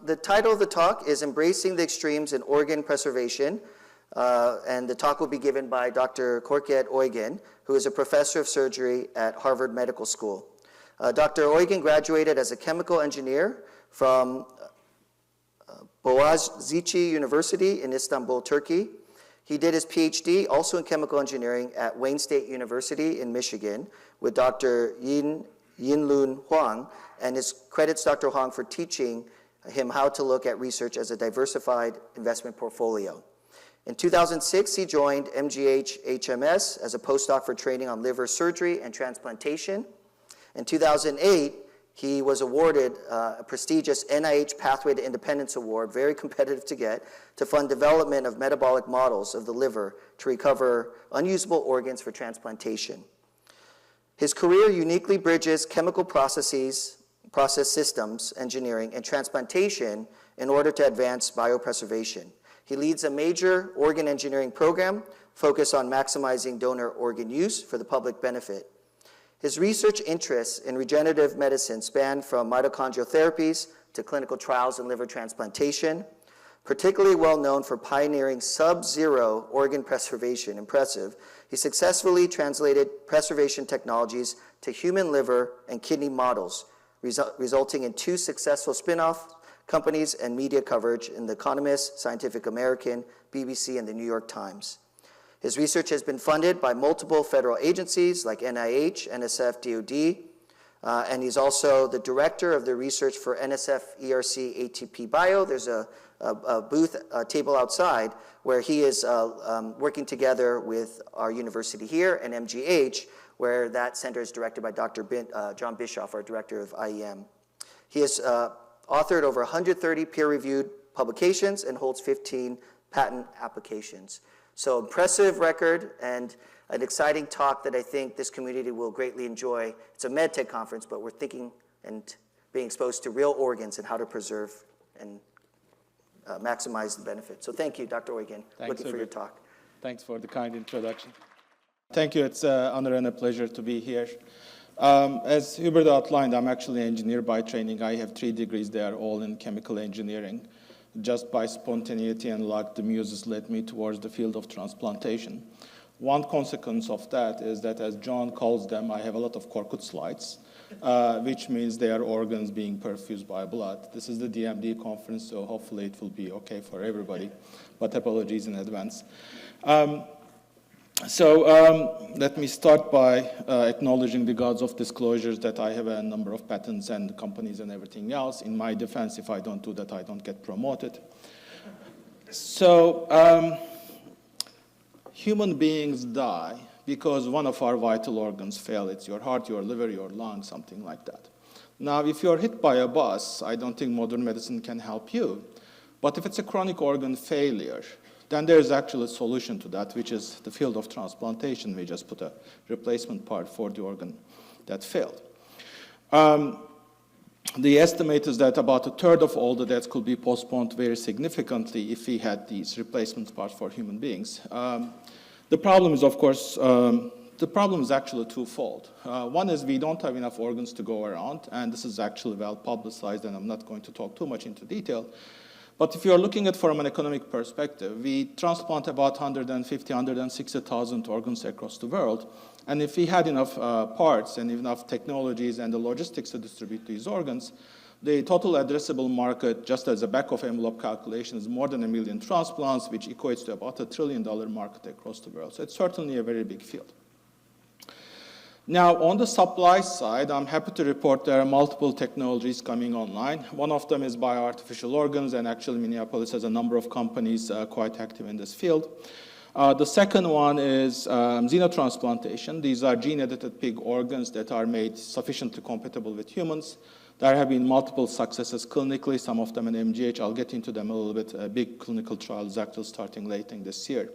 The title of the talk is Embracing the Extremes in Organ Preservation, and the talk will be given by Dr. Korkut Uygun, who is a professor of surgery at Harvard Medical School. Dr. Uygun graduated as a chemical engineer from Boğaziçi University in Istanbul, Turkey. He did his PhD also in chemical engineering at Wayne State University in Michigan with Dr. Yinlun Huang, and his credits Dr. Huang for teaching him how to look at research as a diversified investment portfolio. In 2006, he joined MGH HMS as a postdoc for training on liver surgery and transplantation. In 2008, he was awarded a prestigious NIH Pathway to Independence Award, very competitive to get, to fund development of metabolic models of the liver to recover unusable organs for transplantation. His career uniquely bridges chemical process systems engineering and transplantation in order to advance biopreservation. He leads a major organ engineering program focused on maximizing donor organ use for the public benefit. His research interests in regenerative medicine span from mitochondrial therapies to clinical trials in liver transplantation. Particularly well known for pioneering sub-zero organ preservation, impressive, he successfully translated preservation technologies to human liver and kidney models, resulting in 2 successful spin-off companies and media coverage in The Economist, Scientific American, BBC, and the New York Times. His research has been funded by multiple federal agencies like NIH, NSF, DoD, and he's also the director of the research for NSF ERC ATP Bio. There's a booth, a table outside, where he is working together with our university here and MGH, where that center is directed by Dr. John Bischoff, our director of IEM. He has authored over 130 peer-reviewed publications and holds 15 patent applications. So impressive record and an exciting talk that I think this community will greatly enjoy. It's a MedTech conference, but we're thinking and being exposed to real organs and how to preserve and maximize the benefit. So thank you, Dr. Uygun. Looking for your talk. Thanks for the kind introduction. Thank you. It's an honor and a pleasure to be here. As Hubert outlined, I'm actually an engineer by training. I have 3 degrees. They are all in chemical engineering. Just by spontaneity and luck, the muses led me towards the field of transplantation. One consequence of that is that, as John calls them, I have a lot of Korkut slides, which means they are organs being perfused by blood. This is the DMD conference, so hopefully it will be okay for everybody, but apologies in advance. Let me start by acknowledging the gods of disclosures that I have a number of patents and companies and everything else. In my defense, if I don't do that, I don't get promoted. So human beings die because one of our vital organs fail. It's your heart, your liver, your lung, something like that. Now, if you're hit by a bus, I don't think modern medicine can help you. But if it's a chronic organ failure, then there's actually a solution to that, which is the field of transplantation. We just put a replacement part for the organ that failed. The estimate is that about 1/3 of all the deaths could be postponed very significantly if we had these replacement parts for human beings. The problem is, of course, the problem is actually twofold. One is we don't have enough organs to go around, and this is actually well publicized, and I'm not going to talk too much into detail. But if you're looking at it from an economic perspective, we transplant about 150, 160,000 organs across the world. And if we had enough parts and enough technologies and the logistics to distribute these organs, the total addressable market, just as a back-of-envelope calculation, is more than 1 million transplants, which equates to about $1 trillion market across the world. So it's certainly a very big field. Now, on the supply side, I'm happy to report there are multiple technologies coming online. One of them is bioartificial organs, and actually Minneapolis has a number of companies quite active in this field. The second one is xenotransplantation. These are gene-edited pig organs that are made sufficiently compatible with humans. There have been multiple successes clinically, some of them in MGH. I'll get into them a little bit. A big clinical trial is actually starting late in this year.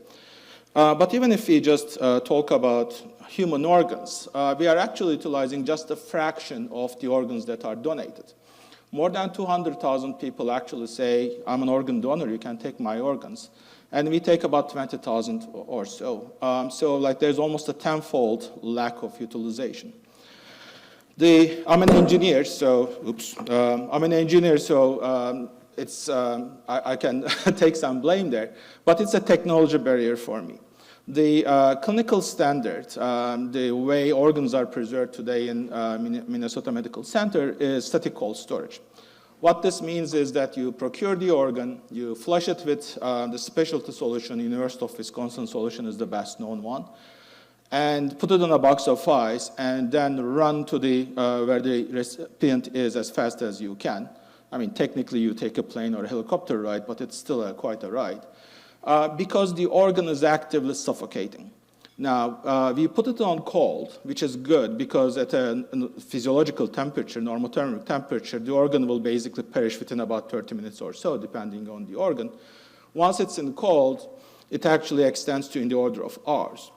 But even if we just talk about human organs, we are actually utilizing just a fraction of the organs that are donated. More than 200,000 people actually say, I'm an organ donor, you can take my organs. And we take about 20,000 or so. So like there's almost a tenfold lack of utilization. I'm an engineer, so I can take some blame there, but it's a technology barrier for me. The clinical standard, the way organs are preserved today in Minnesota Medical Center is static cold storage. What this means is that you procure the organ, you flush it with the specialty solution. University of Wisconsin solution is the best known one, and put it in a box of ice, and then run to the where the recipient is as fast as you can. I mean, technically you take a plane or a helicopter ride, but it's still quite a ride. Because the organ is actively suffocating. Now, we put it on cold, which is good because at a physiological temperature, normothermic temperature, the organ will basically perish within about 30 minutes or so, depending on the organ. Once it's in cold, it actually extends to in the order of hours.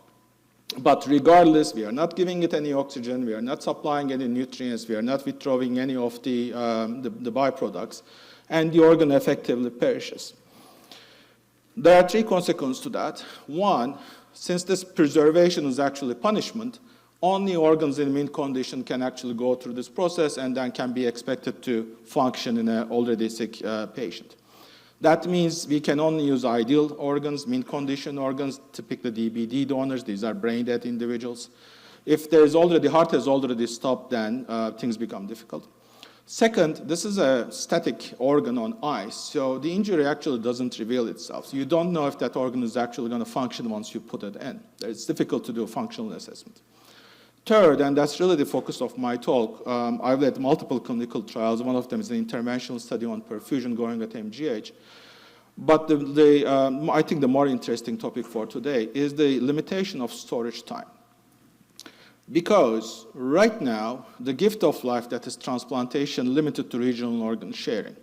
But regardless, we are not giving it any oxygen, we are not supplying any nutrients, we are not withdrawing any of the byproducts, and the organ effectively perishes. There are three consequences to that. One, since this preservation is actually punishment, only organs in mint condition can actually go through this process and then can be expected to function in an already sick patient. That means we can only use ideal organs, mint condition organs, typically DBD donors. These are brain dead individuals. If there's already, heart has already stopped, then things become difficult. Second, this is a static organ on ice, so the injury actually doesn't reveal itself. So you don't know if that organ is actually going to function once you put it in. It's difficult to do a functional assessment. Third, and that's really the focus of my talk, I've led multiple clinical trials. One of them is an interventional study on perfusion going at MGH. But I think the more interesting topic for today is the limitation of storage time. Because right now, the gift of life that is transplantation limited to regional organ sharing.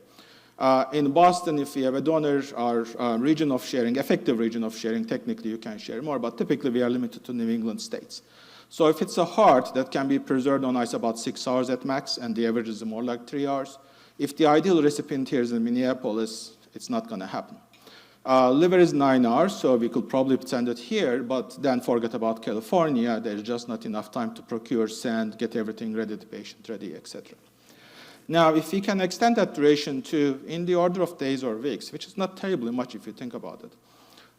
In Boston, if you have a donor, our region of sharing, effective region of sharing, technically you can share more, but typically we are limited to New England states. So if it's a heart that can be preserved on ice about 6 hours at max, and the average is more like 3 hours, if the ideal recipient here is in Minneapolis, it's not going to happen. Liver is 9 hours, so we could probably send it here, but then forget about California. There's just not enough time to procure sand, get everything ready, the patient ready, etc. Now, if we can extend that duration to in the order of days or weeks, which is not terribly much if you think about it,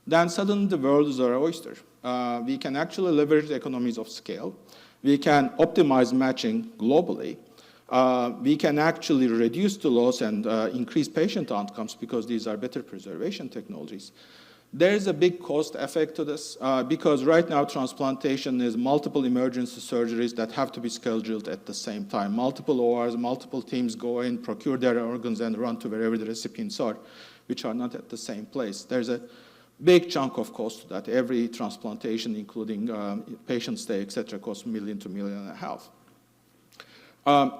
then suddenly the world is our oyster. We can actually leverage the economies of scale. We can optimize matching globally. We can actually reduce the loss and increase patient outcomes because these are better preservation technologies. There is a big cost effect to this because right now transplantation is multiple emergency surgeries that have to be scheduled at the same time. Multiple ORs, multiple teams go in, procure their organs, and run to wherever the recipients are, which are not at the same place. There's a big chunk of cost to that. Every transplantation, including patient stay, et cetera, costs $1 million to $1.5 million.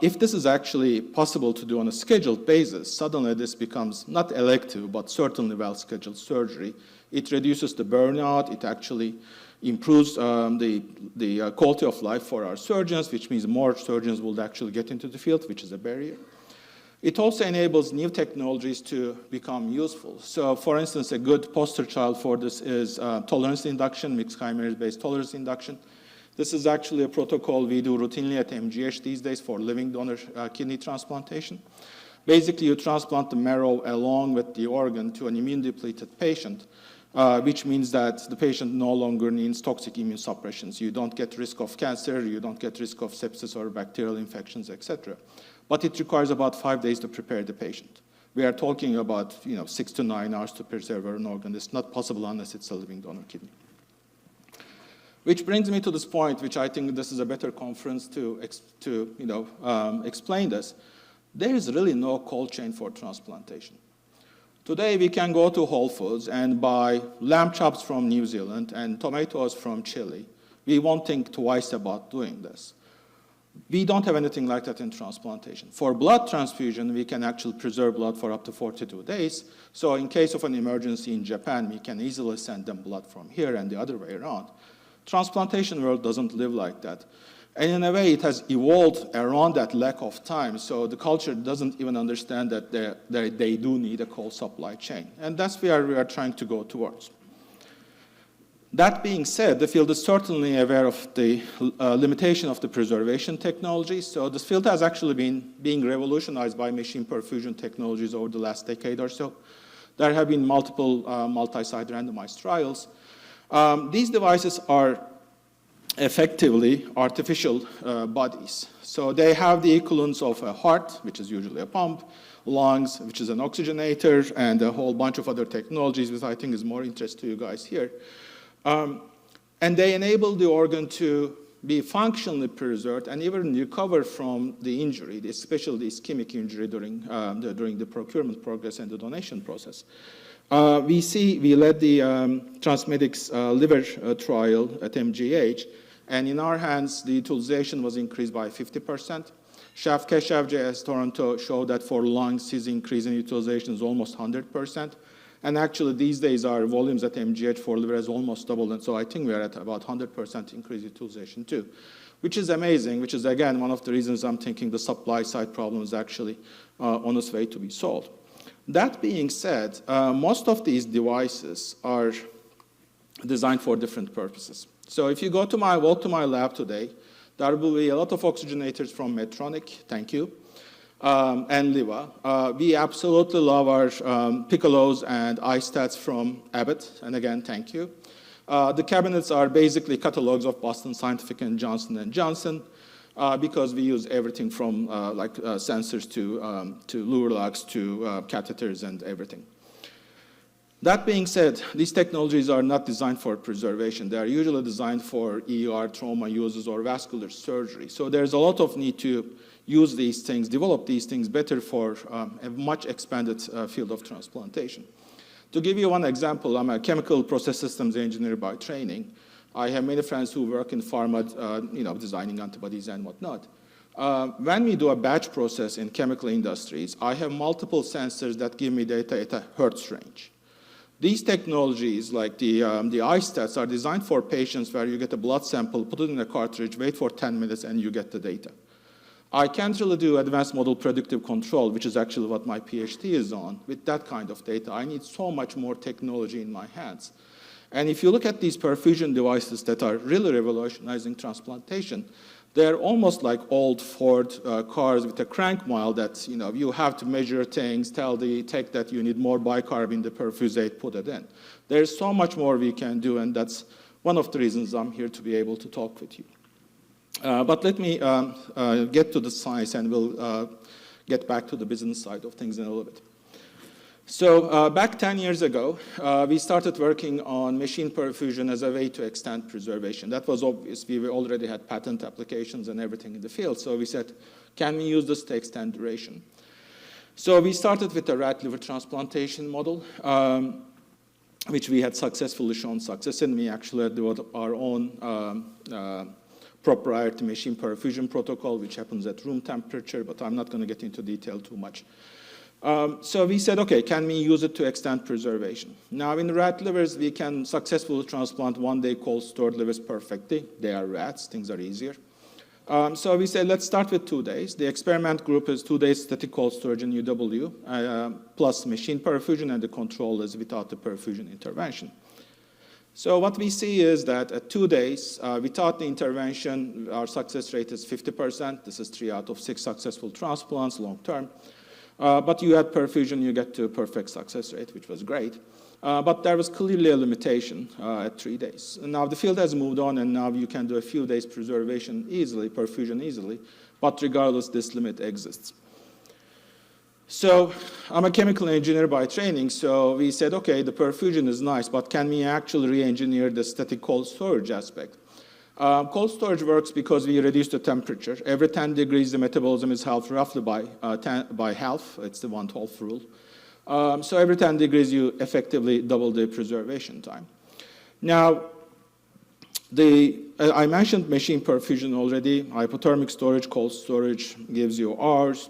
If this is actually possible to do on a scheduled basis, suddenly this becomes not elective, but certainly well-scheduled surgery. It reduces the burnout. It actually improves the quality of life for our surgeons, which means more surgeons will actually get into the field, which is a barrier. It also enables new technologies to become useful. So, for instance, a good poster child for this is tolerance induction, mixed chimeras-based tolerance induction. This is actually a protocol we do routinely at MGH these days for living donor kidney transplantation. Basically, you transplant the marrow along with the organ to an immune-depleted patient, which means that the patient no longer needs toxic immune suppressions. You don't get risk of cancer, you don't get risk of sepsis or bacterial infections, etc. But it requires about 5 days to prepare the patient. We are talking about 6 to 9 hours to preserve an organ. It's not possible unless it's a living donor kidney. Which brings me to this point, which I think this is a better conference to explain this. There is really no cold chain for transplantation. Today, we can go to Whole Foods and buy lamb chops from New Zealand and tomatoes from Chile. We won't think twice about doing this. We don't have anything like that in transplantation. For blood transfusion, we can actually preserve blood for up to 42 days. So in case of an emergency in Japan, we can easily send them blood from here and the other way around. Transplantation world doesn't live like that. And in a way, it has evolved around that lack of time. So the culture doesn't even understand that they do need a cold supply chain. And that's where we are trying to go towards. That being said, the field is certainly aware of the limitation of the preservation technology. So this field has actually been being revolutionized by machine perfusion technologies over the last decade or so. There have been multiple multi-site randomized trials. These devices are effectively artificial bodies. So they have the equivalence of a heart, which is usually a pump, lungs, which is an oxygenator, and a whole bunch of other technologies, which I think is more interest to you guys here. And they enable the organ to be functionally preserved and even recover from the injury, especially the ischemic injury during the procurement progress and the donation process. We led the TransMedics liver trial at MGH, and in our hands, the utilization was increased by 50%. Keshav JS Toronto showed that for lungs, his increase in utilization is almost 100%. And actually, these days, our volumes at MGH for liver has almost doubled, and so I think we are at about 100% increased utilization too, which is amazing, which is, again, one of the reasons I'm thinking the supply side problem is actually on its way to be solved. That being said, most of these devices are designed for different purposes. So if you walk to my lab today, there will be a lot of oxygenators from Medtronic, thank you, and Liva. We absolutely love our Piccolos and iStats from Abbott, and again, thank you. The cabinets are basically catalogs of Boston Scientific and Johnson & Johnson, because we use everything from sensors to luer lugs to catheters and everything. That being said, these technologies are not designed for preservation. They are usually designed for ER, trauma uses, or vascular surgery. So there's a lot of need to use these things, develop these things better for a much expanded field of transplantation. To give you one example, I'm a chemical process systems engineer by training. I have many friends who work in pharma, designing antibodies and whatnot. When we do a batch process in chemical industries, I have multiple sensors that give me data at a hertz range. These technologies, like the iStats, are designed for patients where you get a blood sample, put it in a cartridge, wait for 10 minutes, and you get the data. I can't really do advanced model predictive control, which is actually what my PhD is on. With that kind of data, I need so much more technology in my hands. And if you look at these perfusion devices that are really revolutionizing transplantation, they're almost like old Ford cars with a crank mile that, you have to measure things, tell the tech that you need more bicarb in the perfusate, put it in. There's so much more we can do, and that's one of the reasons I'm here to be able to talk with you. But let me get to the science, and we'll get back to the business side of things in a little bit. So back 10 years ago, we started working on machine perfusion as a way to extend preservation. That was obvious. We already had patent applications and everything in the field. So we said, can we use this to extend duration? So we started with a rat liver transplantation model, which we had successfully shown success in. We actually developed our own proprietary machine perfusion protocol, which happens at room temperature, but I'm not going to get into detail too much. So we said, okay, can we use it to extend preservation? Now, in rat livers, we can successfully transplant one-day cold stored livers perfectly. They are rats, things are easier. So we said, let's start with 2 days. The experiment group is 2 days static cold storage in UW, plus machine perfusion, and the control is without the perfusion intervention. So what we see is that at 2 days, without the intervention, our success rate is 50%. This is 3 out of 6 successful transplants long term. But you add perfusion, you get to a perfect success rate, which was great. But there was clearly a limitation at 3 days. And now the field has moved on, and now you can do a few days preservation easily, perfusion easily. But regardless, this limit exists. So I'm a chemical engineer by training, so we said, okay, the perfusion is nice, but can we actually re-engineer the static cold storage aspect? Cold storage works because we reduce the temperature. Every 10 degrees, the metabolism is halved roughly by half. It's the 1/12 rule. So every 10 degrees, you effectively double the preservation time. Now, I mentioned machine perfusion already. Hypothermic storage, cold storage gives you hours.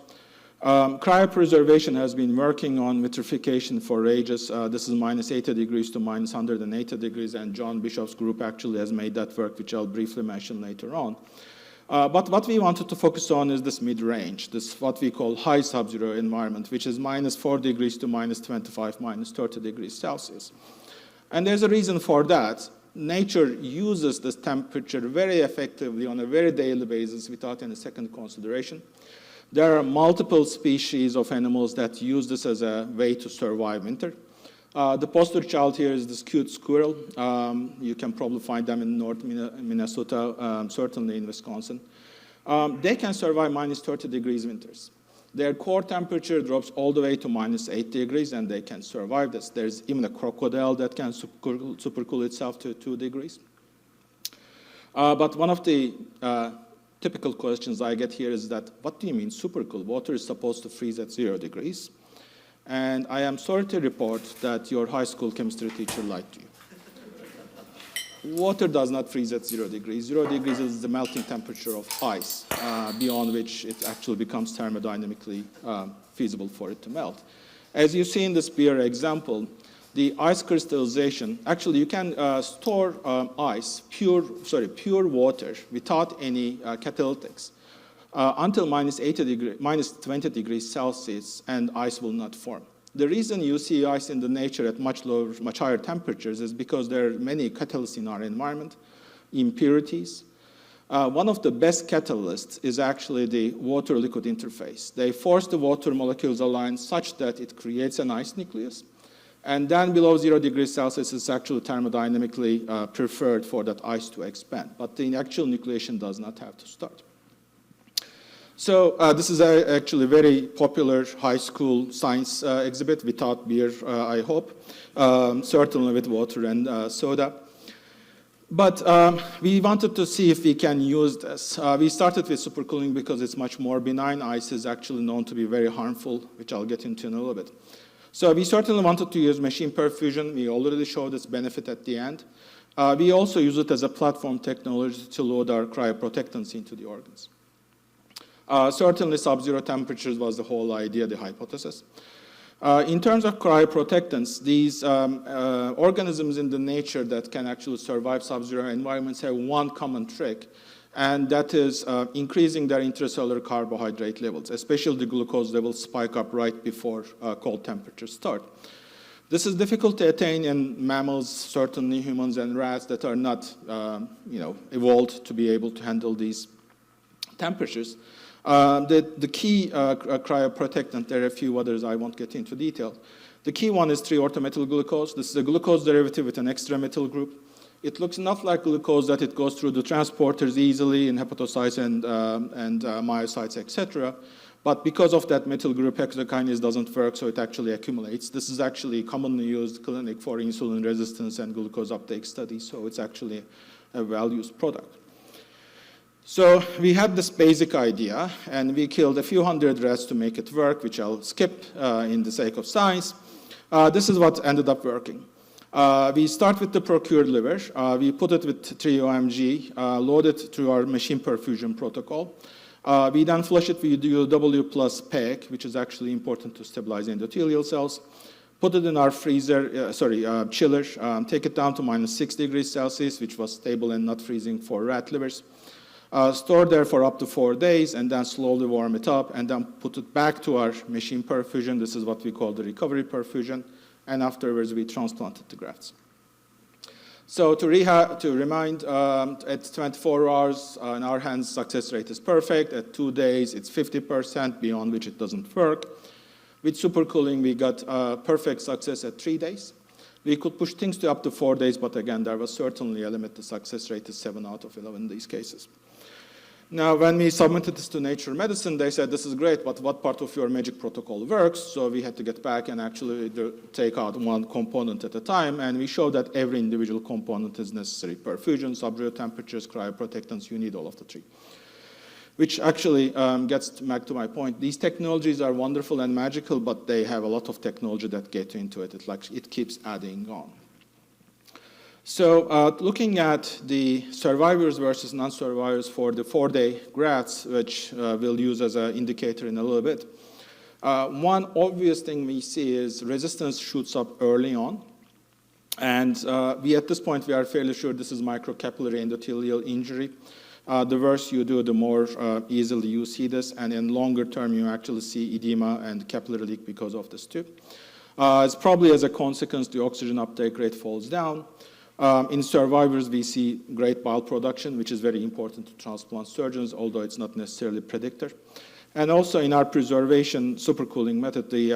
Cryopreservation has been working on vitrification for ages. This is minus 80 degrees to minus 180 degrees, and John Bishop's group actually has made that work, which I'll briefly mention later on. But what we wanted to focus on is this mid-range, this what we call high sub-zero environment, which is minus 4 degrees to minus 25, minus 30 degrees Celsius. And there's a reason for that. nature uses this temperature very effectively on a very daily basis without any second consideration. There are multiple species of animals that use this as a way to survive winter. The poster child here is this cute squirrel. You can probably find them in North Minnesota, certainly in Wisconsin. They can survive minus 30 degrees winters. Their core temperature drops all the way to minus 8 degrees, and they can survive this. There's even a crocodile that can supercool itself to 2 degrees. But one of the typical questions I get here is that, what do you mean supercool? Water is supposed to freeze at 0 degrees. And I am sorry to report that your high school chemistry teacher lied to you. Water does not freeze at 0 degrees. 0 degrees is the melting temperature of ice, beyond which it actually becomes thermodynamically feasible for it to melt. As you see in this beer example, the ice crystallization, actually you can store pure water without any catalytics until minus 20 degrees Celsius, and ice will not form. The reason you see ice in the nature at much higher temperatures is because there are many catalysts in our environment, impurities. One of the best catalysts is actually the water-liquid interface. They force the water molecules align such that it creates an ice nucleus. And then below 0 degrees Celsius, it's actually thermodynamically preferred for that ice to expand. But the actual nucleation does not have to start. So this is actually a very popular high school science exhibit without beer, I hope, certainly with water and soda. But we wanted to see if we can use this. We started with supercooling because it's much more benign. Ice is actually known to be very harmful, which I'll get into in a little bit. So we certainly wanted to use machine perfusion. We already showed its benefit at the end. We also use it as a platform technology to load our cryoprotectants into the organs. Certainly sub-zero temperatures was the whole idea, the hypothesis. In terms of cryoprotectants, these organisms in the nature that can actually survive sub-zero environments have one common trick, and that is increasing their intracellular carbohydrate levels, especially the glucose levels spike up right before cold temperatures start. This is difficult to attain in mammals, certainly humans and rats that are not evolved to be able to handle these temperatures. The key cryoprotectant, there are a few others I won't get into detail. The key one is 3-orthomethyl glucose. This is a glucose derivative with an extra methyl group. It looks enough like glucose that it goes through the transporters easily in hepatocytes and myocytes, etc. But because of that methyl group, hexokinase doesn't work, so it actually accumulates. This is actually commonly used clinic for insulin resistance and glucose uptake studies, so it's actually a well-used product. So we had this basic idea, and we killed a few hundred rats to make it work, which I'll skip in the sake of science. This is what ended up working. We start with the procured liver. We put it with 3-OMG, load it through our machine perfusion protocol. We then flush it with UW plus PEG, which is actually important to stabilize endothelial cells. Put it in our freezer, chiller, take it down to minus 6 degrees Celsius, which was stable and not freezing for rat livers. Store there for up to 4 days, and then slowly warm it up, and then put it back to our machine perfusion. This is what we call the recovery perfusion, and afterwards we transplanted the grafts. So to remind, at 24 hours in our hands, success rate is perfect. At 2 days, it's 50%, beyond which it doesn't work. With supercooling, we got perfect success at 3 days. We could push things to up to 4 days, but again, there was certainly a limit. The success rate is 7 out of 11 in these cases. Now, when we submitted this to Nature Medicine, they said, this is great, but what part of your magic protocol works? So we had to get back and actually take out one component at a time, and we showed that every individual component is necessary. Perfusion, sub-zero temperatures, cryoprotectants, you need all of the three. Which actually gets back to my point. These technologies are wonderful and magical, but they have a lot of technology that get into it. It keeps adding on. So looking at the survivors versus non-survivors for the 4-day grafts, which we'll use as an indicator in a little bit, one obvious thing we see is resistance shoots up early on. And at this point, we are fairly sure this is microcapillary endothelial injury. The worse you do, the more easily you see this. And in longer term, you actually see edema and capillary leak because of this too. It's probably as a consequence, the oxygen uptake rate falls down. In survivors, we see great bile production, which is very important to transplant surgeons, although it's not necessarily a predictor. And also in our preservation supercooling method, the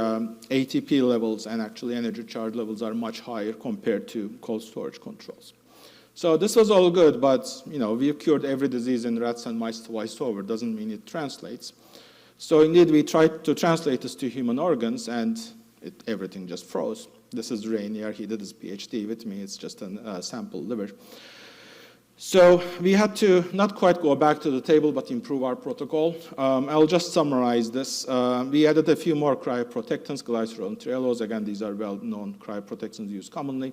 ATP levels and actually energy charge levels are much higher compared to cold storage controls. So this was all good, but we've cured every disease in rats and mice twice over. Doesn't mean it translates. So indeed, we tried to translate this to human organs, and everything just froze. This is Rainier. He did his PhD with me. It's just a sample liver. So we had to not quite go back to the table, but improve our protocol. I'll just summarize this. We added a few more cryoprotectants, glycerol and trehalose. Again, these are well-known cryoprotectants used commonly.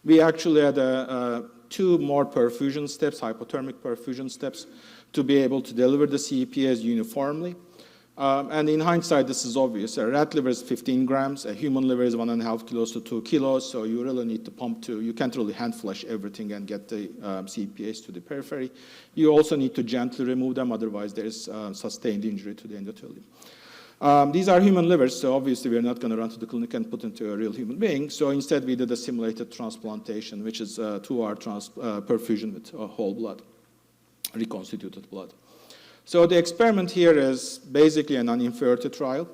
We actually had 2 more perfusion steps, hypothermic perfusion steps, to be able to deliver the CEPAs uniformly. And in hindsight, this is obvious. A rat liver is 15 grams. A human liver is 1.5 kilos to 2 kilos. So you really need to pump you can't really hand flush everything and get the CEPAs to the periphery. You also need to gently remove them. Otherwise, there is sustained injury to the endothelium. These are human livers, so obviously we're not going to run to the clinic and put into a real human being. So instead, we did a simulated transplantation, which is 2-hour perfusion with whole blood, reconstituted blood. So the experiment here is basically an uninferiority trial.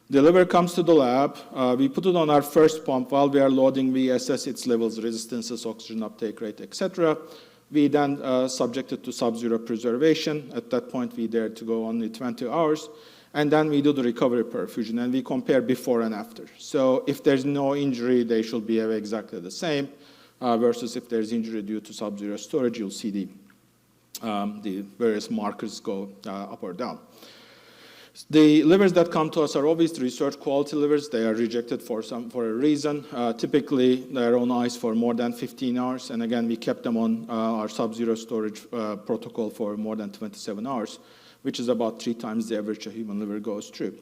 The liver comes to the lab. We put it on our first pump. While we are loading, we assess its levels, resistances, oxygen uptake rate, etc. We then subject it to sub-zero preservation. At that point, we dared to go only 20 hours. And then we do the recovery perfusion, and we compare before and after. So if there's no injury, they should behave exactly the same, versus if there's injury due to sub-zero storage, you'll see the various markers go up or down. The livers that come to us are obviously research quality livers. They are rejected for a reason. Typically, they're on ice for more than 15 hours. And again, we kept them on our sub-zero storage protocol for more than 27 hours, which is about 3 times the average a human liver goes through.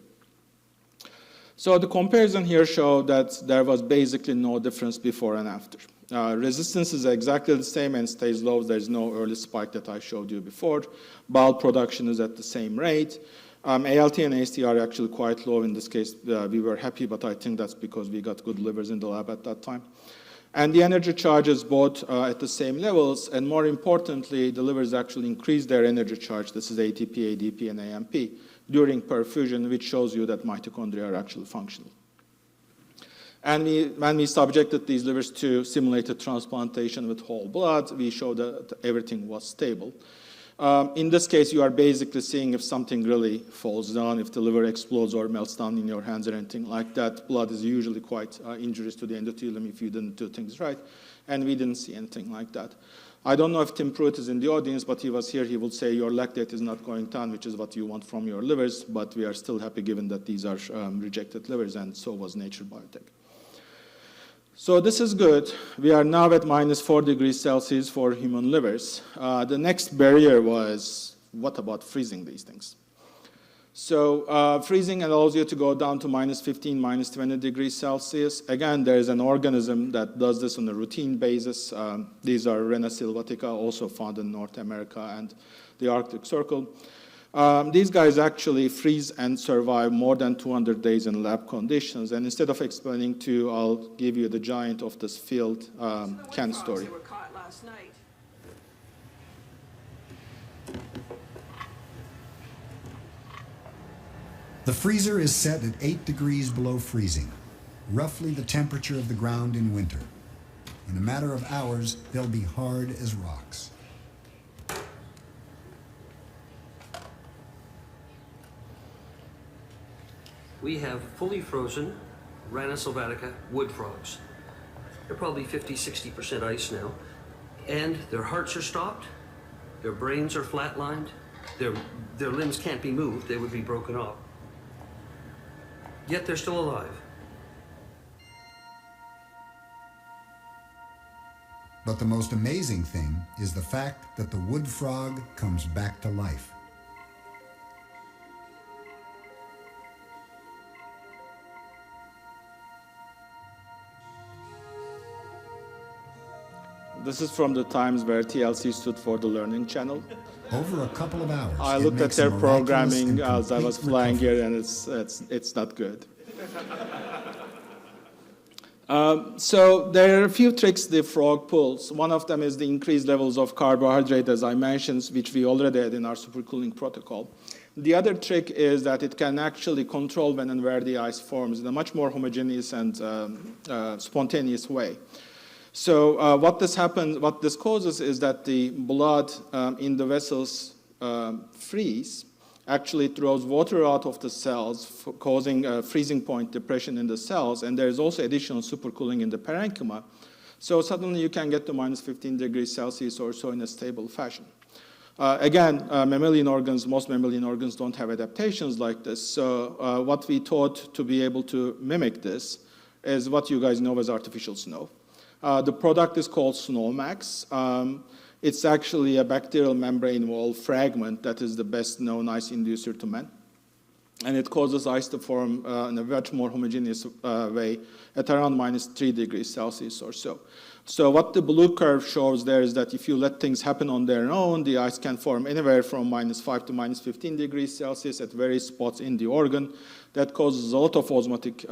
So the comparison here showed that there was basically no difference before and after. Resistance is exactly the same and stays low. There's no early spike that I showed you before. Bile production is at the same rate. ALT and AST are actually quite low. In this case, we were happy, but I think that's because we got good livers in the lab at that time. And the energy charges both at the same levels, and more importantly, the livers actually increase their energy charge. This is ATP, ADP, and AMP during perfusion, which shows you that mitochondria are actually functional. And when we subjected these livers to simulated transplantation with whole blood, we showed that everything was stable. In this case, you are basically seeing if something really falls down, if the liver explodes or melts down in your hands or anything like that. Blood is usually quite injurious to the endothelium if you didn't do things right, and we didn't see anything like that. I don't know if Tim Pruitt is in the audience, but he was here. He would say your lactate is not going down, which is what you want from your livers, but we are still happy given that these are rejected livers, and so was Nature Biotech. So this is good. We are now at minus 4 degrees Celsius for human livers. The next barrier was, what about freezing these things? So freezing allows you to go down to minus 15, minus 20 degrees Celsius. Again, there is an organism that does this on a routine basis. These are Rena sylvatica, also found in North America and the Arctic Circle. These guys actually freeze and survive more than 200 days in lab conditions. And instead of explaining to you, I'll give you the giant of this field can story. That were caught last night. The freezer is set at 8 degrees below freezing, roughly the temperature of the ground in winter. In a matter of hours, they'll be hard as rocks. We have fully frozen Rana sylvatica wood frogs. They're probably 50–60% ice now. And their hearts are stopped, their brains are flatlined, their limbs can't be moved, they would be broken off. Yet they're still alive. But the most amazing thing is the fact that the wood frog comes back to life. This is from the times where TLC stood for the Learning Channel. Over a couple of hours, I looked at their programming as I was flying here, and it's not good. So there are a few tricks the frog pulls. One of them is the increased levels of carbohydrate, as I mentioned, which we already had in our supercooling protocol. The other trick is that it can actually control when and where the ice forms in a much more homogeneous and spontaneous way. So what this causes is that the blood in the vessels freeze, actually throws water out of the cells, causing a freezing point depression in the cells, and there is also additional supercooling in the parenchyma. So suddenly you can get to minus 15 degrees Celsius or so in a stable fashion. Again, mammalian organs, most mammalian organs don't have adaptations like this. So what we thought to be able to mimic this is what you guys know as artificial snow. The product is called SnowMax. It's actually a bacterial membrane wall fragment that is the best known ice inducer to man. And it causes ice to form in a much more homogeneous way at around minus 3 degrees Celsius or so. So what the blue curve shows there is that if you let things happen on their own, the ice can form anywhere from minus 5 to minus 15 degrees Celsius at various spots in the organ. That causes a lot of osmotic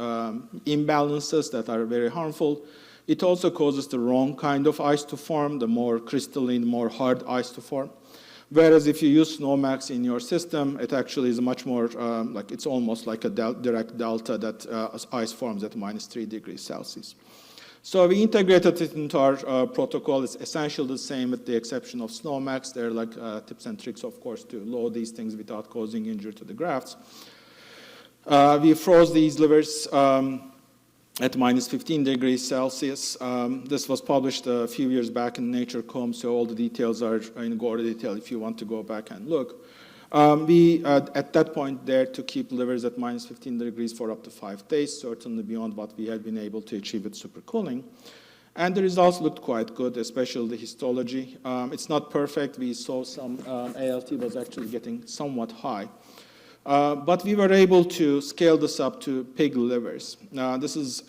imbalances that are very harmful. It also causes the wrong kind of ice to form, the more crystalline, more hard ice to form. Whereas if you use SnowMax in your system, it actually is much more, it's almost like a direct delta that ice forms at minus 3 degrees Celsius. So we integrated it into our protocol. It's essentially the same with the exception of SnowMax. There are tips and tricks, of course, to load these things without causing injury to the grafts. We froze these livers at minus 15 degrees Celsius. This was published a few years back in Nature.com, so all the details are in gore detail if you want to go back and look. We, at that point, dared to keep livers at minus 15 degrees for up to 5 days, certainly beyond what we had been able to achieve with supercooling. And the results looked quite good, especially the histology. It's not perfect. We saw some ALT was actually getting somewhat high. But we were able to scale this up to pig livers. This is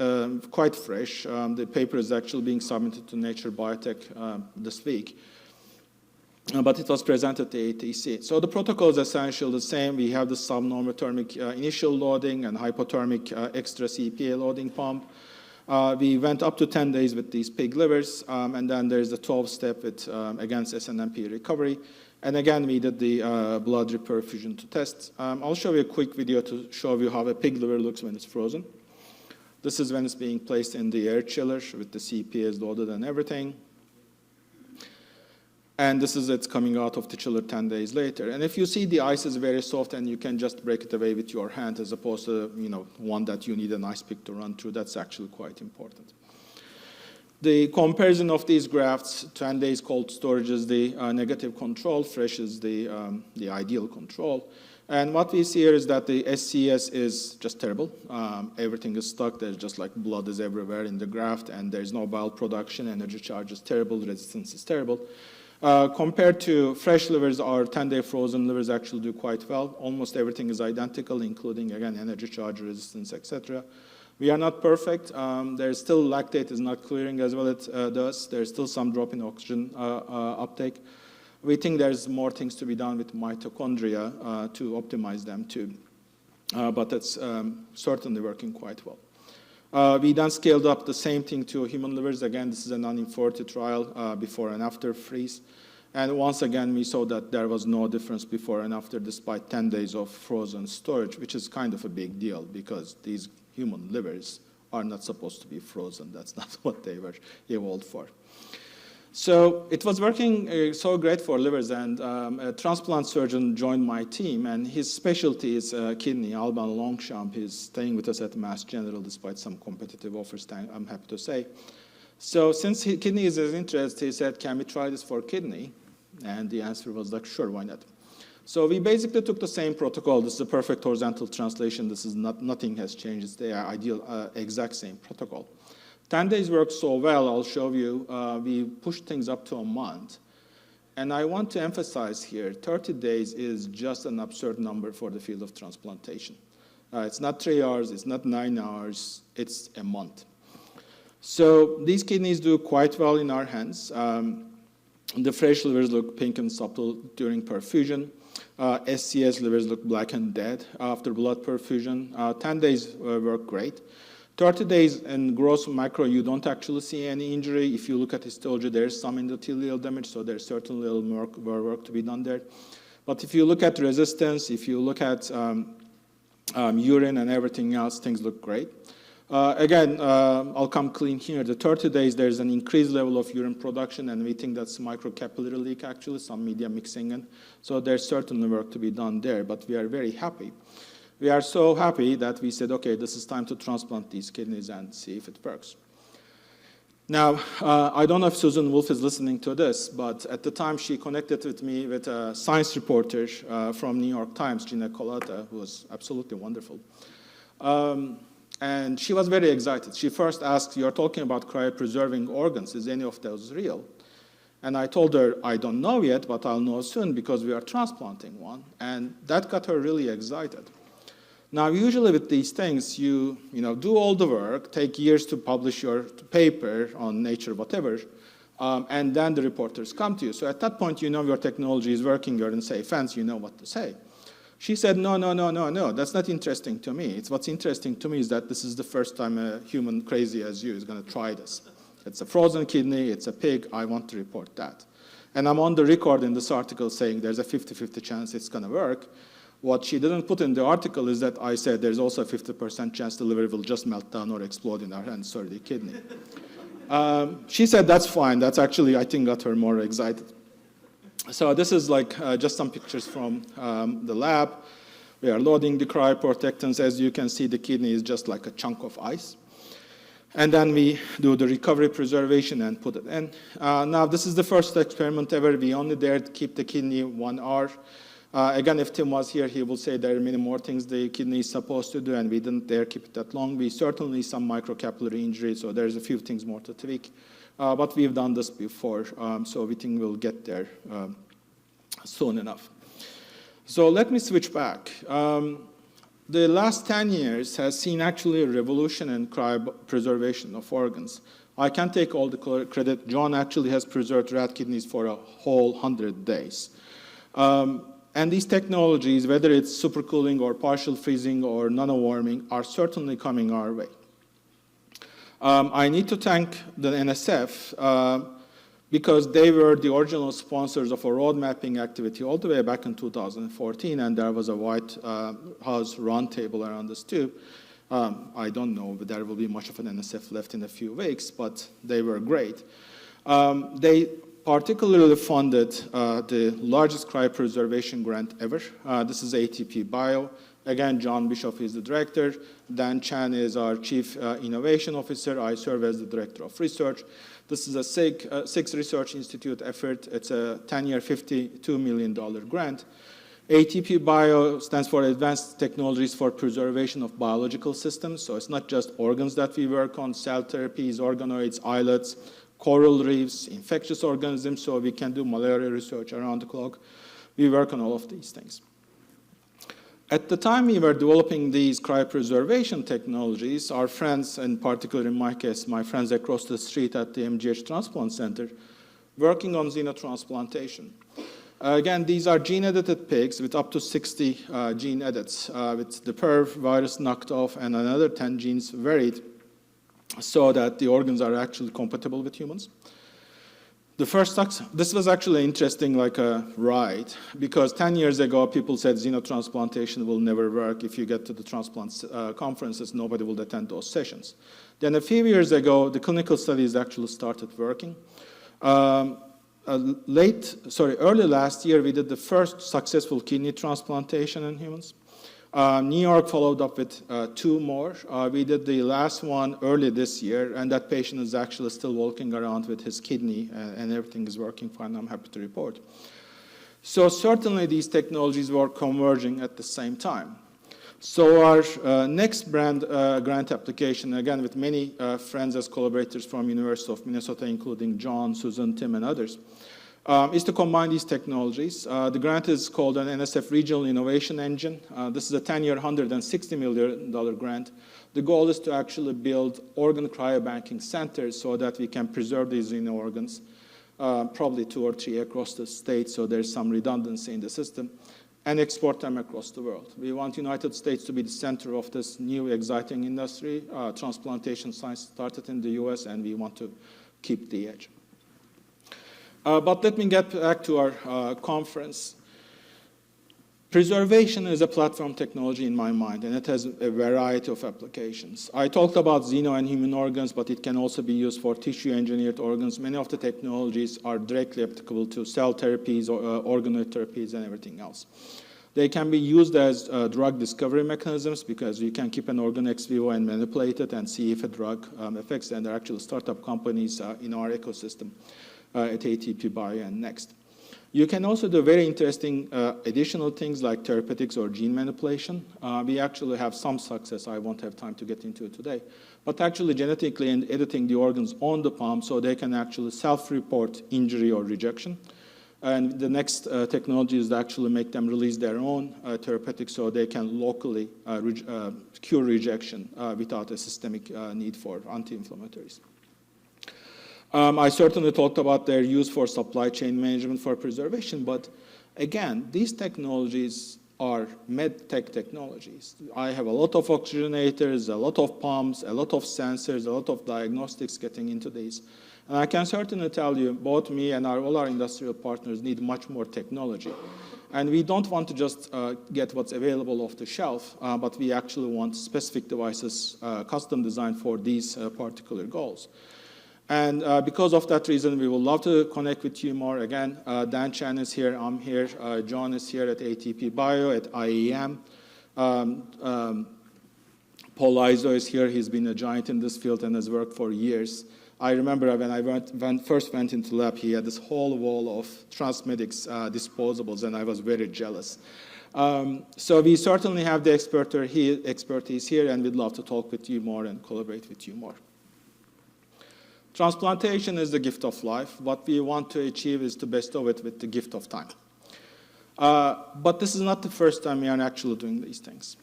quite fresh. The paper is actually being submitted to Nature Biotech this week. But it was presented at the ATC. So the protocol is essentially the same. We have the subnormothermic initial loading and hypothermic extra CPA loading pump. We went up to 10 days with these pig livers, and then there's the 12-step with against SNMP recovery. And again, we did the blood reperfusion to test. I'll show you a quick video to show you how a pig liver looks when it's frozen. This is when it's being placed in the air chiller with the CPAs loaded and everything. And this is it coming out of the chiller 10 days later. And if you see the ice is very soft and you can just break it away with your hand as opposed to one that you need an ice pick to run through, that's actually quite important. The comparison of these grafts, 10 days cold storage is the negative control, fresh is the ideal control. And what we see here is that the SCS is just terrible. Everything is stuck. There's just like blood is everywhere in the graft, and there's no bile production. Energy charge is terrible. Resistance is terrible. Compared to fresh livers, our 10-day frozen livers actually do quite well. Almost everything is identical, including, again, energy charge, resistance, etc. We are not perfect. There's still lactate is not clearing as well as it does. There's still some drop in oxygen uptake. We think there's more things to be done with mitochondria to optimize them too. But it's certainly working quite well. We then scaled up the same thing to human livers. Again, this is a non-inferiority trial, before and after freeze. And once again, we saw that there was no difference before and after despite 10 days of frozen storage, which is kind of a big deal because these human livers are not supposed to be frozen. That's not what they were evolved for. So it was working so great for livers, and a transplant surgeon joined my team, and his specialty is kidney. Alban Longchamp is staying with us at Mass General despite some competitive offers, I'm happy to say. So since kidney is his interest, he said, can we try this for kidney? And the answer was like, sure, why not? So we basically took the same protocol. This is a perfect horizontal translation. This is nothing has changed. It's the ideal, exact same protocol. 10 days worked so well, I'll show you. We pushed things up to a month. And I want to emphasize here, 30 days is just an absurd number for the field of transplantation. It's not 3 hours, it's not 9 hours, it's a month. So these kidneys do quite well in our hands. The fresh livers look pink and supple during perfusion. SCS livers look black and dead after blood perfusion. 10 days work great. 30 days in gross macro, you don't actually see any injury. If you look at histology, there's some endothelial damage, so there's certainly a little more work to be done there. But if you look at resistance, if you look at urine and everything else, things look great. Again, I'll come clean here. The 30 days, there's an increased level of urine production, and we think that's microcapillary leak, actually, some media mixing in. So there's certainly work to be done there, but we are very happy. We are so happy that we said, okay, this is time to transplant these kidneys and see if it works. Now, I don't know if Susan Wolf is listening to this, but at the time she connected with me with a science reporter from New York Times, Gina Colata, who was absolutely wonderful. And she was very excited. She first asked, you're talking about cryopreserving organs. Is any of those real? And I told her, I don't know yet, but I'll know soon because we are transplanting one. And that got her really excited. Now, usually with these things, you do all the work, take years to publish your paper on Nature, whatever, and then the reporters come to you. So at that point, you know your technology is working, you're in safe hands, you know what to say. She said, no, that's not interesting to me. What's interesting to me is that this is the first time a human crazy as you is going to try this. It's a frozen kidney, it's a pig, I want to report that. And I'm on the record in this article saying there's a 50-50 chance it's going to work. What she didn't put in the article is that I said there's also a 50% chance the liver will just melt down or explode in our hands, sorry, the kidney. She said that's fine. That's actually, I think, got her more excited. So this is like just some pictures from the lab. We are loading the cryoprotectants. As you can see, the kidney is just like a chunk of ice. And then we do the recovery preservation and put it in. Now, this is the first experiment ever. We only dared to keep the kidney 1 hour. Again, if Tim was here, he will say there are many more things the kidney is supposed to do, and we didn't dare keep it that long. We certainly some microcapillary injury, so there's a few things more to tweak. But we've done this before, so we think we'll get there soon enough. So let me switch back. The last 10 years has seen actually a revolution in cryopreservation of organs. I can't take all the credit. John actually has preserved rat kidneys for a whole 100 days. And these technologies, whether it's supercooling or partial freezing or nano-warming, are certainly coming our way. I need to thank the NSF because they were the original sponsors of a road mapping activity all the way back in 2014, and there was a White House roundtable around this too. I don't know if there will be much of an NSF left in a few weeks, but they were great. They particularly funded the largest cryopreservation grant ever. This is ATP Bio. Again, John Bishop is the director. Dan Chan is our chief innovation officer. I serve as the director of research. This is a six research institute effort. It's a 10-year, $52 million grant. ATP Bio stands for Advanced Technologies for Preservation of Biological Systems. So it's not just organs that we work on, cell therapies, organoids, islets, coral reefs, infectious organisms, so we can do malaria research around the clock. We work on all of these things. At the time we were developing these cryopreservation technologies, our friends, in particular in my case, my friends across the street at the MGH Transplant Center, working on xenotransplantation. Again, these are gene-edited pigs with up to 60 gene edits, with the PERV virus knocked off and another 10 genes varied, so that the organs are actually compatible with humans. This was actually interesting, like a ride, because 10 years ago, people said xenotransplantation will never work. If you get to the transplant conferences, nobody will attend those sessions. Then a few years ago, the clinical studies actually started working. Early last year, we did the first successful kidney transplantation in humans. New York followed up with 2 more. We did the last one early this year, and that patient is actually still walking around with his kidney, and everything is working fine, I'm happy to report. So certainly these technologies were converging at the same time. So our next grant application, again with many friends as collaborators from University of Minnesota, including John, Susan, Tim, and others, is to combine these technologies. The grant is called an NSF Regional Innovation Engine. This is a 10-year, $160 million grant. The goal is to actually build organ cryobanking centers so that we can preserve these organs, probably 2 or 3 across the state, so there's some redundancy in the system. and export them across the world. We want the United States to be the center of this new exciting industry. Transplantation science started in the US, and we want to keep the edge. But let me get back to our conference. Preservation is a platform technology in my mind, and it has a variety of applications. I talked about xeno and human organs, but it can also be used for tissue-engineered organs. Many of the technologies are directly applicable to cell therapies, or organoid therapies, and everything else. They can be used as drug discovery mechanisms because you can keep an organ ex vivo and manipulate it and see if a drug affects, and there are actually startup companies in our ecosystem at ATP Bio and Next. You can also do very interesting additional things like therapeutics or gene manipulation. We actually have some success. I won't have time to get into it today. But actually genetically and editing the organs on the palm so they can actually self-report injury or rejection. And the next technology is to actually make them release their own therapeutics so they can locally cure rejection without a systemic need for anti-inflammatories. I certainly talked about their use for supply chain management for preservation, but again, these technologies are med tech technologies. I have a lot of oxygenators, a lot of pumps, a lot of sensors, a lot of diagnostics getting into these. And I can certainly tell you, both me and all our industrial partners need much more technology. And we don't want to just get what's available off the shelf, but we actually want specific devices custom designed for these particular goals. And because of that reason, we would love to connect with you more. Again, Dan Chan is here, I'm here, John is here at ATP Bio, at IEM. Paul Izo is here, he's been a giant in this field and has worked for years. I remember when I first went into lab, he had this whole wall of Transmedics disposables, and I was very jealous. So we certainly have the expertise here, and we'd love to talk with you more and collaborate with you more. Transplantation is the gift of life. What we want to achieve is to bestow it with the gift of time. But this is not the first time we are actually doing these things.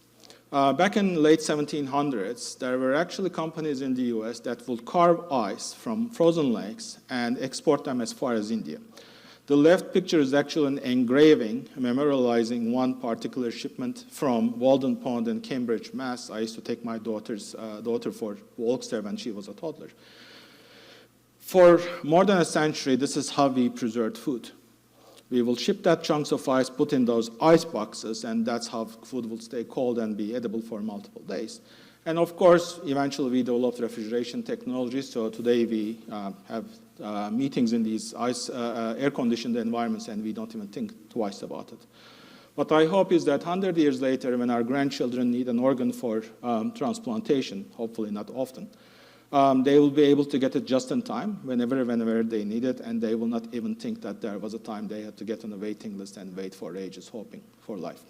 Back in the late 1700s, there were actually companies in the US that would carve ice from frozen lakes and export them as far as India. The left picture is actually an engraving memorializing one particular shipment from Walden Pond in Cambridge, Mass. I used to take my daughter for walks there when she was a toddler. For more than a century, this is how we preserved food. We will ship that chunks of ice, put in those ice boxes, and that's how food will stay cold and be edible for multiple days. And of course, eventually we developed refrigeration technology, so today we have meetings in these air-conditioned environments, and we don't even think twice about it. What I hope is that 100 years later, when our grandchildren need an organ for transplantation, hopefully not often, they will be able to get it just in time, whenever they need it, and they will not even think that there was a time they had to get on a waiting list and wait for ages, hoping for life.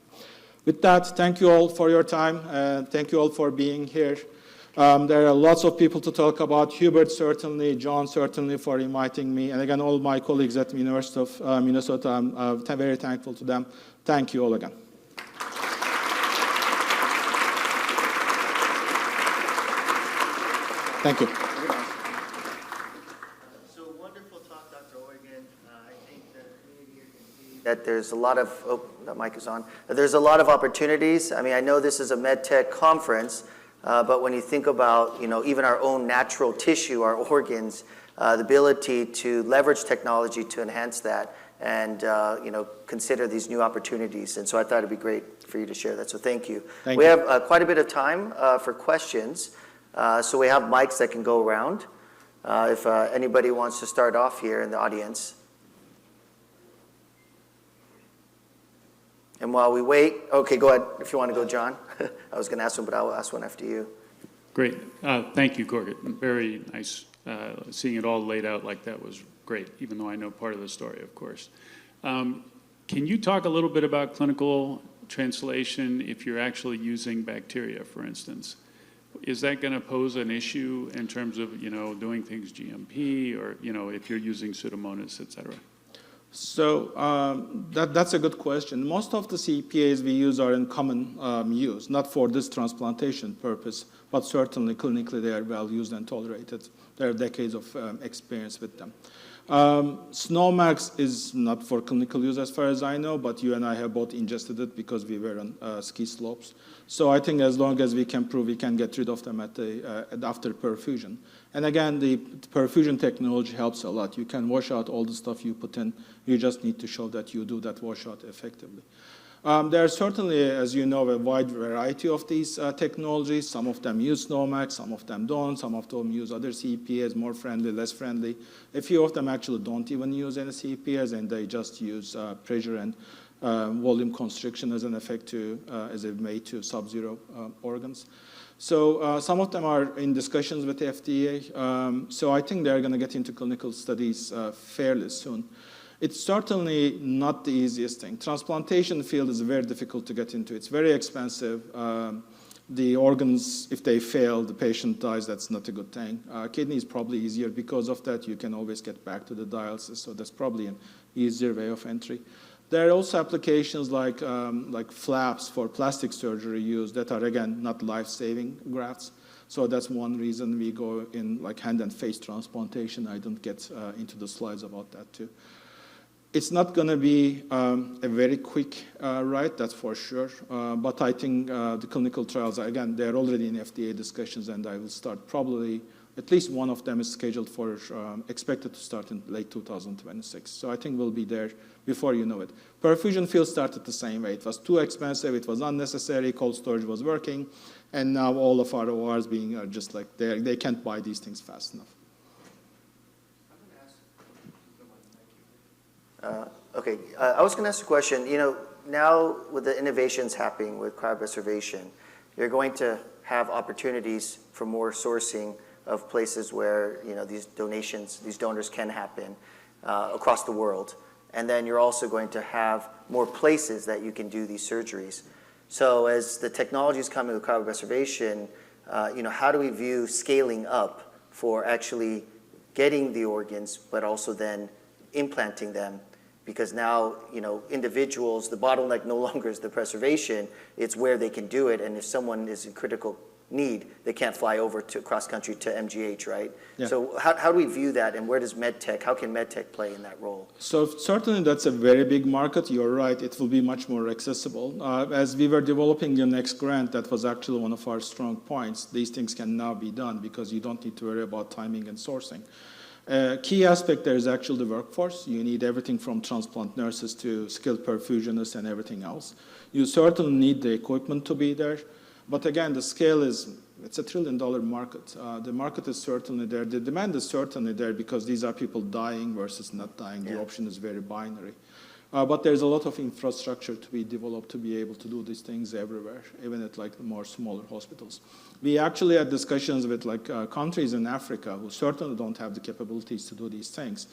With that, thank you all for your time, and thank you all for being here. There are lots of people to talk about. Hubert certainly, John certainly for inviting me, and again, all my colleagues at the University of Minnesota, I'm very thankful to them. Thank you all again. Thank you. So wonderful talk, Dr. Uygun. I think the community here can see that there's a lot of, that mic is on. There's a lot of opportunities. I mean, I know this is a MedTech conference, but when you think about, even our own natural tissue, our organs, the ability to leverage technology to enhance that and, consider these new opportunities. And so I thought it'd be great for you to share that. So thank you. We have quite a bit of time for questions. So we have mics that can go around if anybody wants to start off here in the audience. And while we wait, okay, go ahead if you want to go, John. I was going to ask one, but I'll ask one after you. Great. Thank you, Korkut. Very nice. Seeing it all laid out like that was great, even though I know part of the story, of course. Can you talk a little bit about clinical translation if you're actually using bacteria, for instance? Is that going to pose an issue in terms of, doing things GMP or, if you're using Pseudomonas, et cetera? So that's a good question. Most of the CPAs we use are in common use, not for this transplantation purpose, but certainly clinically they are well used and tolerated. There are decades of experience with them. SNOMAX is not for clinical use as far as I know, but you and I have both ingested it because we were on ski slopes. So I think as long as we can prove we can get rid of them after perfusion. And again, the perfusion technology helps a lot. You can wash out all the stuff you put in. You just need to show that you do that washout effectively. There are certainly, as you know, a wide variety of these technologies. Some of them use SNOMAX, some of them don't, some of them use other CEPAs, more friendly, less friendly. A few of them actually don't even use any CEPAs, and they just use pressure and volume constriction as an effect as a way to sub-zero organs. So some of them are in discussions with the FDA. So I think they're going to get into clinical studies fairly soon. It's certainly not the easiest thing. Transplantation field is very difficult to get into. It's very expensive. The organs, if they fail, the patient dies. That's not a good thing. Kidney is probably easier because of that. You can always get back to the dialysis, so that's probably an easier way of entry. There are also applications like flaps for plastic surgery use that are, again, not life-saving grafts. So that's one reason we go in like hand and face transplantation. I don't get into the slides about that too. It's not going to be a very quick ride, that's for sure. But I think the clinical trials, again, they're already in FDA discussions, and I will start probably, at least one of them is scheduled for, expected to start in late 2026. So I think we'll be there before you know it. Perfusion field started the same way. It was too expensive, it was unnecessary, cold storage was working, and now all of our ORs being just like, they can't buy these things fast enough. Okay, I was going to ask a question. You know, now with the innovations happening with cryopreservation, you're going to have opportunities for more sourcing of places where, you know, these donations, these donors can happen across the world. And then you're also going to have more places that you can do these surgeries. So as the technology is coming with cryopreservation, you know, how do we view scaling up for actually getting the organs, but also then implanting them? Because now, you know, individuals, the bottleneck no longer is the preservation, it's where they can do it. And if someone is in critical need, they can't fly over to cross country to MGH, right? Yeah. So how do we view that, and where does MedTech, how can MedTech play in that role? So certainly that's a very big market. You're right, it will be much more accessible. As we were developing the next grant, that was actually one of our strong points. These things can now be done because you don't need to worry about timing and sourcing. Key aspect there is actually the workforce. You need everything from transplant nurses to skilled perfusionists and everything else. You certainly need the equipment to be there. But again, the scale is, it's $1 trillion market. The market is certainly there. The demand is certainly there because these are people dying versus not dying. The option is very binary. But there's a lot of infrastructure to be developed to be able to do these things everywhere, even at like more smaller hospitals. We actually had discussions with like countries in Africa who certainly don't have the capabilities to do these things.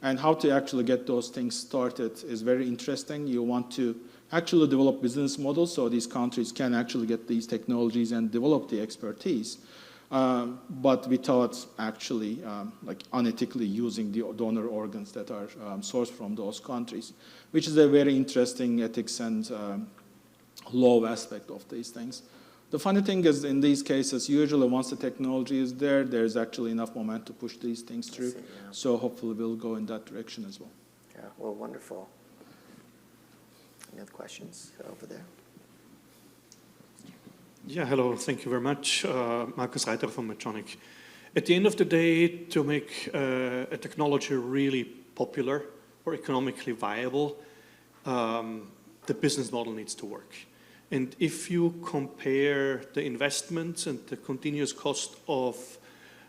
And how to actually get those things started is very interesting. You want to actually develop business models so these countries can actually get these technologies and develop the expertise. But without actually like unethically using the donor organs that are sourced from those countries, which is a very interesting ethics and law aspect of these things. The funny thing is, in these cases, usually once the technology is there, there's actually enough momentum to push these things through. So hopefully we'll go in that direction as well. Yeah, well, wonderful. Any other questions over there? Yeah, hello, thank you very much. Marcus Reiter from Medtronic. At the end of the day, to make a technology really popular or economically viable, the business model needs to work. And if you compare the investments and the continuous cost of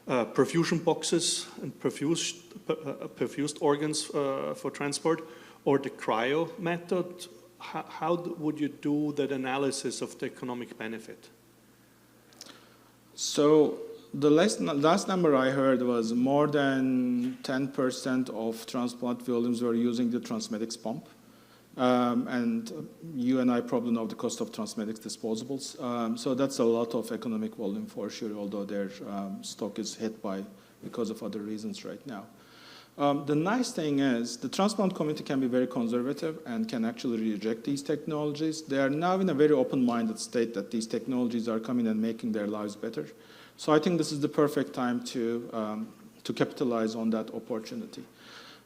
perfusion boxes and perfused organs for transport, or the cryo method, how would you do that analysis of the economic benefit? So the last number I heard was more than 10% of transplant volumes were using the TransMedics pump. And you and I probably know the cost of TransMedics disposables. So that's a lot of economic volume for sure, although their stock is hit because of other reasons right now. The nice thing is the transplant community can be very conservative and can actually reject these technologies. They are now in a very open-minded state that these technologies are coming and making their lives better. So I think this is the perfect time to to capitalize on that opportunity.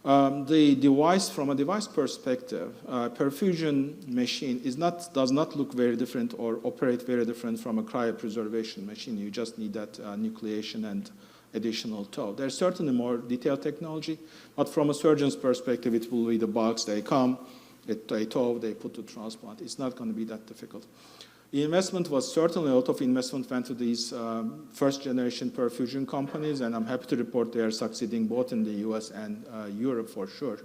The device, from a device perspective, perfusion machine does not look very different or operate very different from a cryopreservation machine. You just need that nucleation and additional tow. There's certainly more detailed technology, but from a surgeon's perspective, it will be the box. They come, they tow, they put to transplant. It's not going to be that difficult. The investment was certainly, a lot of investment went to these first-generation perfusion companies, and I'm happy to report they are succeeding both in the US and Europe for sure.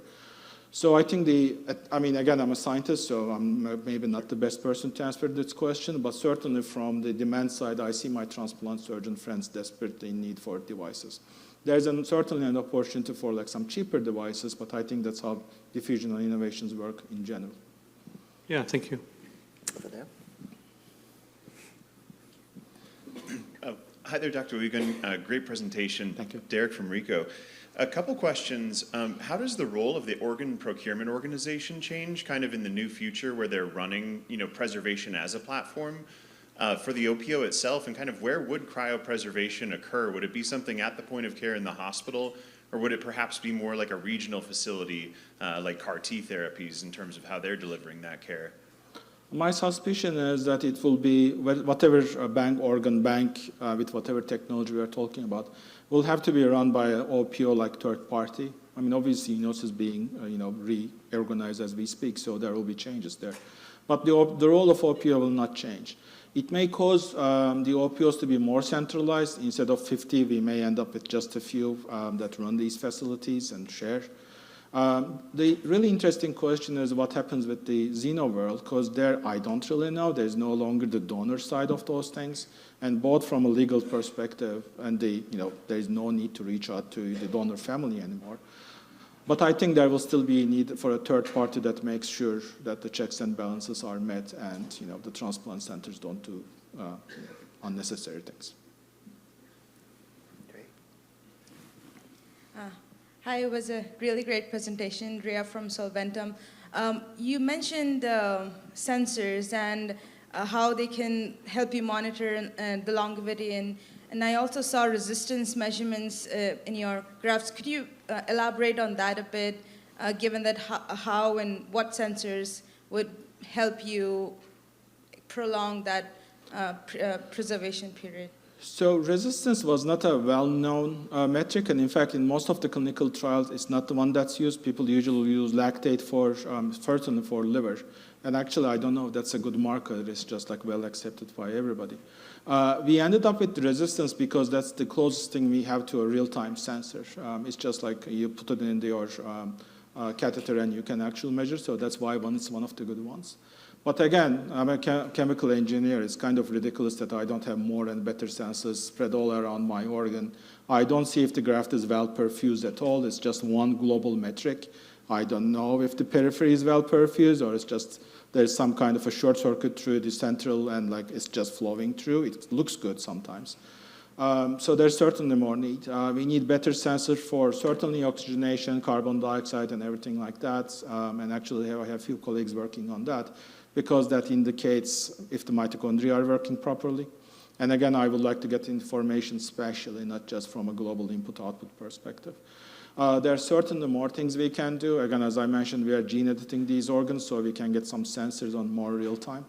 So I think again, I'm a scientist, so I'm maybe not the best person to answer this question, but certainly from the demand side, I see my transplant surgeon friends desperately in need for devices. There's certainly an opportunity for like some cheaper devices, but I think that's how diffusion and innovations work in general. Yeah, thank you. Over there. Hi there, Dr. Uygun. Great presentation. Thank you. Derek from RICO. A couple questions. How does the role of the organ procurement organization change kind of in the new future where they're running, preservation as a platform for the OPO itself, and kind of where would cryopreservation occur? Would it be something at the point of care in the hospital, or would it perhaps be more like a regional facility like CAR T therapies in terms of how they're delivering that care? My suspicion is that it will be whatever organ bank with whatever technology we are talking about will have to be run by an OPO like third party. I mean, obviously, UNOS is being reorganized as we speak, so there will be changes there. But the role of OPO will not change. It may cause the OPOs to be more centralized. Instead of 50, we may end up with just a few that run these facilities and share. The really interesting question is what happens with the xeno world, because there I don't really know. There's no longer the donor side of those things, and both from a legal perspective and there's no need to reach out to the donor family anymore. But I think there will still be a need for a third party that makes sure that the checks and balances are met, and the transplant centers don't do unnecessary things. Great. Hi, it was a really great presentation, Rhea from Solventum. You mentioned sensors and how they can help you monitor the longevity, and I also saw resistance measurements in your graphs. Could you elaborate on that a bit, given that how and what sensors would help you prolong that preservation period? So resistance was not a well-known metric, and in fact, in most of the clinical trials, it's not the one that's used. People usually use lactate certainly for liver. And actually, I don't know if that's a good marker. It's just like well accepted by everybody. We ended up with resistance because that's the closest thing we have to a real-time sensor. It's just like you put it in your catheter and you can actually measure. So that's why it's one of the good ones. But again, I'm a chemical engineer. It's kind of ridiculous that I don't have more and better sensors spread all around my organ. I don't see if the graft is well perfused at all. It's just one global metric. I don't know if the periphery is well perfused, or it's just there's some kind of a short circuit through the central and like it's just flowing through. It looks good sometimes. So there's certainly more need. We need better sensors for certainly oxygenation, carbon dioxide, and everything like that. And actually, I have a few colleagues working on that, because that indicates if the mitochondria are working properly. And again, I would like to get information spatially, not just from a global input-output perspective. There are certainly more things we can do. Again, as I mentioned, we are gene editing these organs, so we can get some sensors on more real time.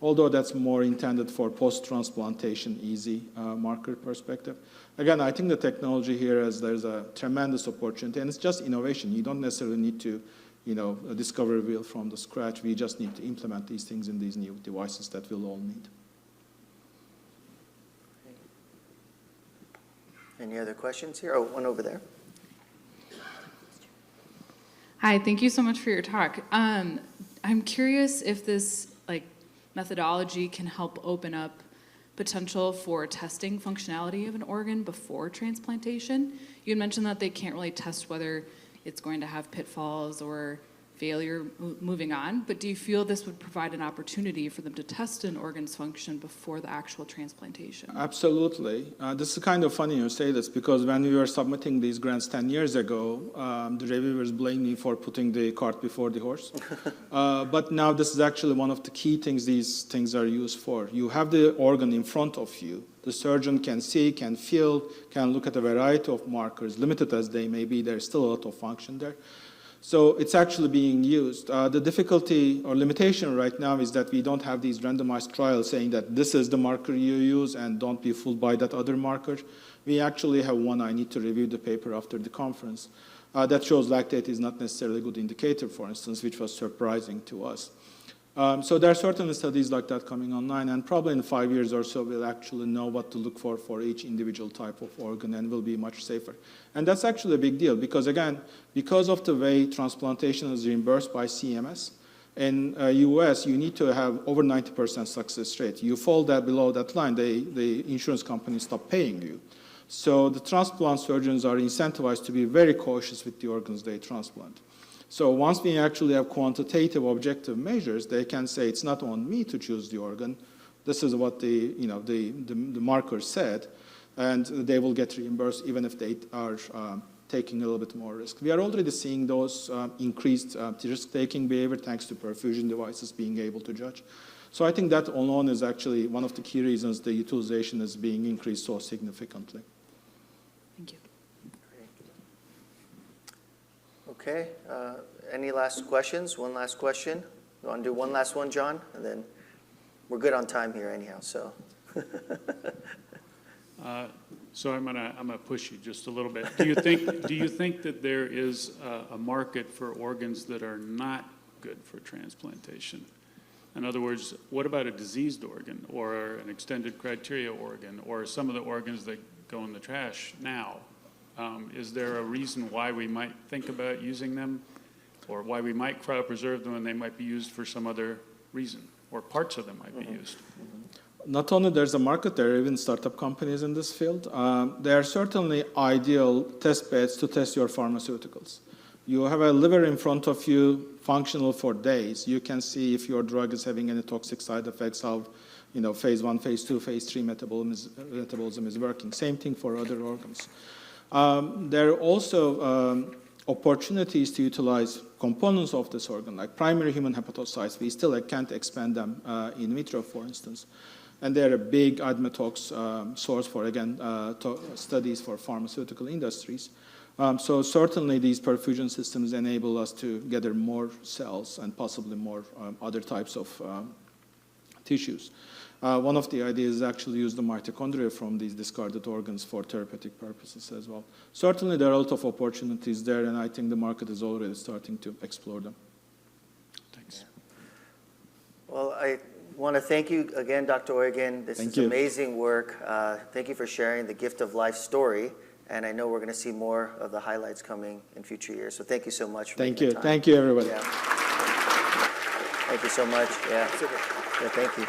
Although that's more intended for post-transplantation, easy marker perspective. Again, I think the technology here is there's a tremendous opportunity, and it's just innovation. You don't necessarily need to discover a wheel from the scratch. We just need to implement these things in these new devices that we'll all need. Any other questions here? Oh, one over there. Hi, thank you so much for your talk. I'm curious if this methodology can help open up potential for testing functionality of an organ before transplantation. You had mentioned that they can't really test whether it's going to have pitfalls or failure moving on, but do you feel this would provide an opportunity for them to test an organ's function before the actual transplantation? Absolutely. This is kind of funny you say this, because when we were submitting these grants 10 years ago, the reviewers blamed me for putting the cart before the horse. But now this is actually one of the key things these things are used for. You have the organ in front of you. The surgeon can see, can feel, can look at a variety of markers, limited as they may be. There's still a lot of function there. So it's actually being used. The difficulty or limitation right now is that we don't have these randomized trials saying that this is the marker you use and don't be fooled by that other marker. We actually have one. I need to review the paper after the conference. That shows lactate is not necessarily a good indicator, for instance, which was surprising to us. So there are certainly studies like that coming online, and probably in 5 years or so, we'll actually know what to look for each individual type of organ, and will be much safer. And that's actually a big deal, because again, because of the way transplantation is reimbursed by CMS, in US, you need to have over 90% success rate. You fall below that line, the insurance companies stop paying you. So the transplant surgeons are incentivized to be very cautious with the organs they transplant. So once we actually have quantitative objective measures, they can say it's not on me to choose the organ. This is what the marker said, and they will get reimbursed even if they are taking a little bit more risk. We are already seeing those increased risk-taking behavior thanks to perfusion devices being able to judge. So I think that alone is actually one of the key reasons the utilization is being increased so significantly. Thank you. Okay, any last questions? One last question? You want to do one last one, John? And then we're good on time here anyhow, so. So I'm gonna push you just a little bit. Do you think that there is a market for organs that are not good for transplantation? In other words, what about a diseased organ or an extended criteria organ or some of the organs that go in the trash now? Is there a reason why we might think about using them, or why we might cryopreserve them and they might be used for some other reason, or parts of them might be used? Not only there's a market, there are even startup companies in this field. They are certainly ideal test beds to test your pharmaceuticals. You have a liver in front of you, functional for days. You can see if your drug is having any toxic side effects, how phase 1, phase 2, phase 3 metabolism is working. Same thing for other organs. There are also opportunities to utilize components of this organ, like primary human hepatocytes. We still can't expand them in vitro, for instance. And they're a big admetox source for, again, studies for pharmaceutical industries. So certainly these perfusion systems enable us to gather more cells and possibly more other types of tissues. One of the ideas is actually use the mitochondria from these discarded organs for therapeutic purposes as well. Certainly there are a lot of opportunities there, and I think the market is already starting to explore them. Thanks. Well, I want to thank you again, Dr. Uygun. This is amazing work. Thank you for sharing the gift of life story. And I know we're going to see more of the highlights coming in future years. So thank you so much for Thank you. time. Thank you, everybody. Yeah. Thank you so much. Yeah. Yeah, thank you.